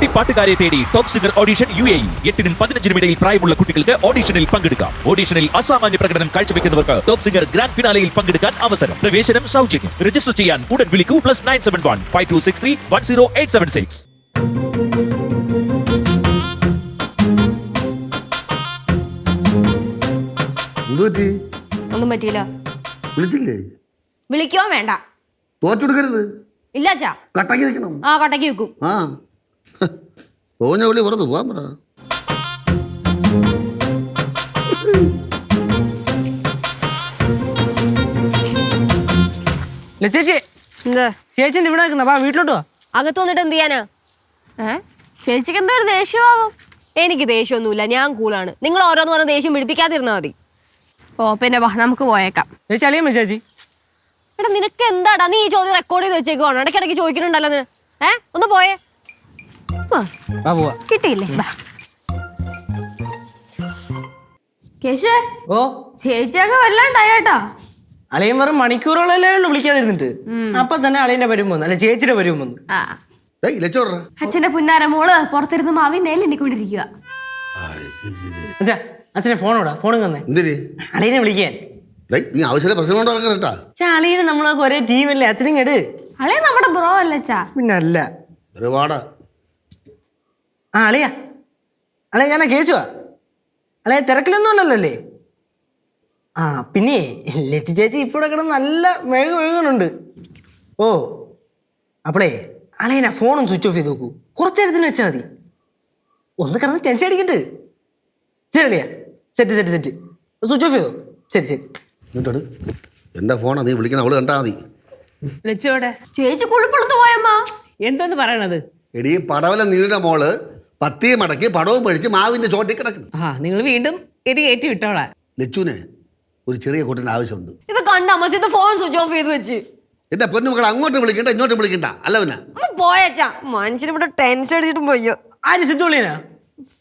കുട്ടിപ്പാട്ടുകാരെ തേടി top singer audition UAE 8-നും 15-നും ഇടയിൽ പ്രായമുള്ള കുട്ടികൾക്ക് ഓഡിഷനിൽ പങ്കെടുക്കാം. ഓഡിഷനിൽ അസാമാന്യ പ്രകടനം കാഴ്ചവെക്കുന്നവർക്ക് ടോപ്പ് സിംഗർ ഗ്രാൻഡ് ഫിനാലയിൽ പങ്കെടുക്കാൻ അവസരം. പ്രവേശനം സൗജന്യം. രജിസ്റ്റർ ചെയ്യാൻ ഉടൻ വിളിക്കൂ +971 5263 10876. ഒന്നും പറ്റിയില്ല. വിളിച്ചില്ലേ? വിളിക്കോ വേണ്ട. തോറ്റെടുക്കരുത്. ഇല്ല അച്ഛാ. കട്ടക്ക് വെക്കണം. ആ കട്ടക്ക് വെക്കും. ആ പോഞ്ഞ വിളി പുറത്ത് പോവാൻ പറ. ചേച്ചി എന്താ ചേച്ചി ഇവിടെ നിൽക്കുന്ന വാ വീട്ടിലോട്ട് വാ. അകത്ത് വന്നിട്ട് എന്ത് ചെയ്യാനാ? ചേച്ചിക്ക് എന്താ ഒരു ദേഷ്യമാവും? എനിക്ക് ദേഷ്യമൊന്നുമില്ല, ഞാൻ കൂളാണ്. നിങ്ങൾ ഓരോന്ന് പറഞ്ഞ ദേഷ്യം പിടിപ്പിക്കാതിരുന്നാ മതി. ഓ പിന്നെ വാ നമുക്ക് പോയേക്കാം. ചേച്ചി അളിയമ്മ ചേച്ചി. എടാ നിനക്ക് എന്താടാ, നീ ഈ ചോദ്യം റെക്കോർഡ് ചെയ്ത് വെച്ചേക്കുവാണോ? ഇടയ്ക്കിടയ്ക്ക് ചോദിക്കുന്നുണ്ടല്ലോ. ഒന്ന് പോയേ. വാ പോവാ. കിട്ടിയില്ലേ? കേശുവേ, ഓ ചേച്ചിയൊക്കെ വല്ലാണ്ടായേട്ടാ. അളിയൻ വെറും മണിക്കൂറുകളല്ലേ ഉള്ളു വിളിക്കാതിരുന്നിട്ട്. അപ്പൊ തന്നെ അളിയന്റെ വരും വന്നു, അല്ലെ ചേച്ചിയുടെ വരും വന്നു. അച്ഛന്റെ പുന്നാര മോള് പുറത്തിരുന്ന് മാവി നേലെണ്ണിക്കൊണ്ടിരിക്കുക. അച്ഛാ അച്ഛനെ ഫോണോടാ, ഫോണും തന്നെ അളിയനെ വിളിക്കാൻ. അളിയനെ നമ്മളൊക്കെ ഒരേ ടീമല്ലേ, അച്ഛനും കേട്. അളേ നമ്മുടെ ബ്രോ അല്ലച്ചാ. പിന്നല്ല. ആ അളിയ അളിയ ഞാനാ കേസുവാ. അളിയ തിരക്കിലൊന്നും അല്ലല്ലോ. ആ പിന്നെ ലച്ചി ചേച്ചി ഇപ്പോഴെ കിടന്ന് നല്ല മെഴുകുന്നുണ്ട്. ഓ അപ്പളേ അളിയനാ ഫോണും സ്വിച്ച് ഓഫ് ചെയ്ത് നോക്കൂ. കുറച്ചു നേരത്തിന് വെച്ചാൽ മതി. ഒന്ന് കിടന്ന് ടെൻഷൻ അടിക്കട്ട്. ശരി അളിയ, set set set. Switch off ചെയ്തോ. ശരി ശരി. എന്റെ ഫോണാ, നീ വിളിക്കുന്ന അവള് കണ്ടാ മതി. ലച്ചോടെ ചേച്ചി കുഴിപ്പുളത്ത് പോയമ്മ. എന്തോന്ന് പറയണത്? എടീ പടവല നീണ്ട മോള് പത്തിയെ മടക്കി പടവും പഴിച്ച് മാവിന്റെ ചോട്ടി കിടക്കുന്നു. നിങ്ങൾ വീണ്ടും എരി കയറ്റി വിട്ടോളാ. ലച്ചുവിനെ ഒരു ചെറിയ കൂട്ടിന്റെ ആവശ്യമുണ്ട്. ഇത് കണ്ട മസിത് ഫോൺ സ്വിച്ച് ഓഫ് ചെയ്ത് വെച്ച്. എന്റെ പൊന്നു മക്കൾ അങ്ങോട്ട് വിളിക്കണ്ട ഇങ്ങോട്ട് വിളിക്കണ്ട. അല്ല പിന്നെ ഒന്ന് പോയച്ചാ, മനുഷ്യനിവിടെ ടെൻഷൻ അടിച്ചിട്ടും പോയോ. ആര് സിദ്ധുള്ളിനാ?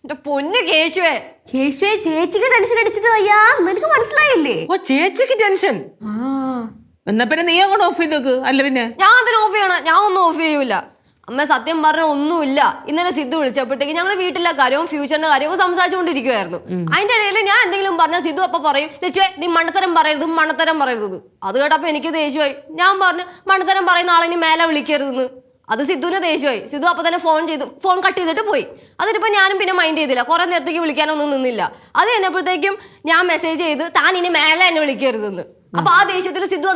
എന്റെ പൊന്ന് കേശുവേ. കേശുവേ ചേച്ചിക്ക് ടെൻഷൻ അടിച്ചിട്ട് വയ്യാ, നിനക്ക് മനസ്സിലായില്ലേ? ഓ ചേച്ചിക്ക് ടെൻഷൻ. എന്നാ പിന്നെ നീ അങ്ങോട്ട് ഓഫ് ചെയ്ത് നോക്ക്. അല്ല പിന്നെ ഞാൻ അതിന് ഓഫ് ചെയ്യണം? ഞാൻ ഒന്നും ഓഫ് ചെയ്യൂല അമ്മ. സത്യം പറഞ്ഞ ഒന്നുമില്ല. ഇന്നലെ സിദ്ധു വിളിച്ചപ്പോഴത്തേക്ക് ഞങ്ങൾ വീട്ടിലെ കാര്യവും ഫ്യൂച്ചറിന്റെ കാര്യവും സംസാരിച്ചുകൊണ്ടിരിക്കുവായിരുന്നു. അതിന്റെ ഇടയിൽ ഞാൻ എന്തെങ്കിലും പറഞ്ഞാൽ സിദ്ധു അപ്പൊ പറയും, ലച്ചുവേ നീ മണ്ണത്തരം പറയരുത്, മണ്ണത്തരം പറയരുത്. അത് കേട്ടപ്പോ എനിക്ക് ദേഷ്യമായി. ഞാൻ പറഞ്ഞു മണ്ണത്തരം പറയുന്ന ആളെ ഇനി മേലെ വിളിക്കരുതെന്ന്. അത് സിദ്ധുവിന് ദേഷ്യമായി. സിദ്ധു അപ്പൊ തന്നെ ഫോൺ കട്ട് ചെയ്തിട്ട് പോയി. അതിനിപ്പോ ഞാനും പിന്നെ മൈൻഡ് ചെയ്തില്ല. കുറെ നേരത്തേക്ക് വിളിക്കാനൊന്നും നിന്നില്ല. അത് കഴിഞ്ഞപ്പോഴത്തേക്കും ഞാൻ മെസ്സേജ് ചെയ്ത് താൻ ഇനി മേലെ എന്നെ വിളിക്കരുതെന്ന്. അപ്പൊ ആ ദേഷ്യത്തിൽ സിദ്ധു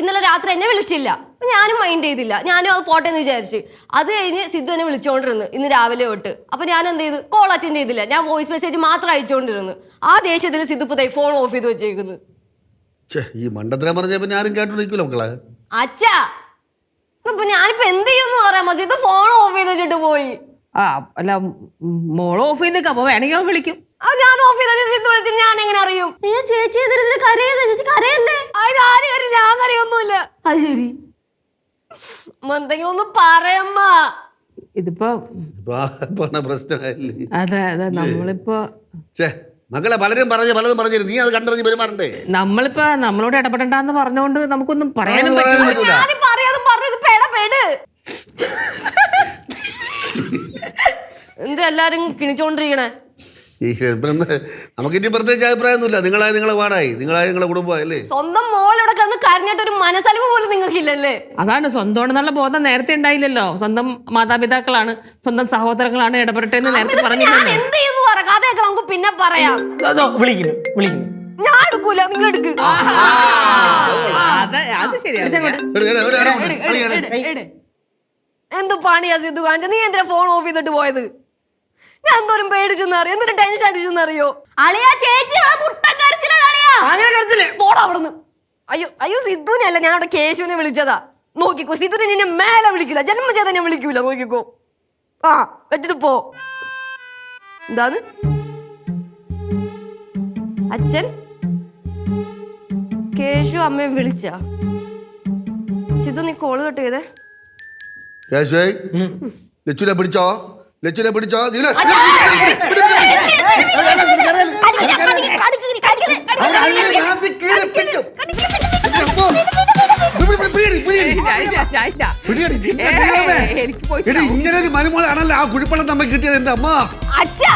ഇന്നലെ രാത്രി എന്നെ വിളിച്ചില്ല. ഞാനും മൈൻഡ് ചെയ്തില്ല. ഞാനും അത് പോട്ടെ എന്ന് വിചാരിച്ചു. അത് കഴിഞ്ഞ് സിദ്ധു എന്നെ വിളിച്ചോണ്ടിരുന്നു ഇന്ന് രാവിലെ തൊട്ട്. അപ്പൊ ഞാൻ എന്ത് ചെയ്തു, കോൾ അറ്റൻഡ് ചെയ്തില്ല. ഞാൻ വോയിസ് മെസ്സേജ് മാത്രം അയച്ചുകൊണ്ടിരുന്നു. ആ ദേഷ്യത്തിൽ സിദ്ധു ഇപ്പൊ ഫോൺ ഓഫ് ചെയ്ത് വെച്ചേക്കുന്നു. ഈ മണ്ടത്തരം പറഞ്ഞ പിന്നെ ആരും കേട്ടോണ്ടിരിക്കൂല മക്കളെ. അച്ഛാ ഇപ്പൊ ഞാനിപ്പോ എന്ത് ചെയ്യുമെന്ന് പറയാം. മസിത് ഫോൺ ഓഫ് ചെയ്ത് വെച്ചിട്ട് പോയി. ആ അല്ല മോള് ഓഫ് ചെയ്ത് നിൽക്കാം. അപ്പൊ വേണമെങ്കിൽ അവൻ വിളിക്കും. ഞാൻ ഓഫ് ചെയ്ത സിദ്ധു വിളിച്ച് ഞാൻ എങ്ങനെ അറിയും? അയ്യോ ചേച്ചി കരയല്ലേ? ചേച്ചി കരയല്ലേ? അതിന് ആര് കരയും? ഞാൻ കരയൊന്നുമില്ല. അത് ശരി. എന്തെങ്കിലും ഒന്ന് പറയമ്മ. ഇതിപ്പോ പ്രശ്നമായില്ലേ? അതെ അതെ നമ്മളിപ്പോ മക്കളെ പലതും പറഞ്ഞു നീ അത് കണ്ടറിഞ്ഞ് പെരുമാറണ്ടേ. നമ്മളിപ്പോ നമ്മളോട് ഇടപെടണ്ടെന്ന് പറഞ്ഞുകൊണ്ട് നമുക്കൊന്നും പറയാനും പറ്റില്ല. എന്ത് എല്ലാരും കിണിച്ചോണ്ടിരിക്കണേ? നമുക്കിനി പ്രത്യേകിച്ച് അഭിപ്രായമൊന്നുമില്ല. നിങ്ങളെ പാടായി, നിങ്ങളെ കുടുംബമായല്ലേ. സ്വന്തം മോളിവിടെ കിടന്ന് കരഞ്ഞിട്ട് ഒരു മനസ്സലിവ് പോലും നിങ്ങൾക്കില്ലല്ലേ? അതാണ് സ്വന്തമാണെന്നുള്ള ബോധം നേരത്തെ ഉണ്ടായില്ലല്ലോ. സ്വന്തം മാതാപിതാക്കളാണ്, സ്വന്തം സഹോദരങ്ങളാണ്, ഇടപെടട്ടെ എന്ന് നേരത്തെ പറഞ്ഞില്ലല്ലോ. എന്ത് ചെയ്യുന്നു പറ, കഥയൊക്കെ നമുക്ക് പിന്നെ പറയാം. വിളിക്കുന്നു ഞാൻ എടുക്കൂല, നിങ്ങൾ എടുക്ക്. അത് ശരിയാണ്. എന്ത് പണിയാ സിദ്ധു കാണിച്ച? നീ എന്തിനാ ഫോൺ ഓഫ് ചെയ്തിട്ട് പോയത്? ഞാൻ എന്തോരം പേടിച്ചെന്നറിയോ, എന്തൊരു ടെൻഷൻ അടിച്ചെന്നറിയോ? അളിയാ ചേച്ചി പോടാ അവിടുന്ന്. അയ്യോ സിദ്ധുവിനെ അല്ല, ഞാൻ അവിടെ കേശുവിനെ വിളിച്ചതാ. നോക്കിക്കോ, സിദ്ധുവിനെ നിന്നെ മേലെ വിളിക്കില്ല, ജന്മ ചെയ്ത ഞാൻ വിളിക്കൂല. നോക്കിക്കോ. ആ വെച്ചിട്ട് പോ. എന്താന്ന് അച്ഛൻ കേശു അമ്മയെ വിളിച്ച? സിദ്ധു നീ കോള് കട്ട് ചെയ്തേ. ലച്ചുനെ പിടിച്ചോ. എനിക്ക് പോയി ഇങ്ങനെ ഒരു മരുമോളാണല്ലോ ആ കുഴിപ്പള്ളം നമ്മക്ക് കിട്ടിയത് എന്റെ അമ്മ അച്ഛാ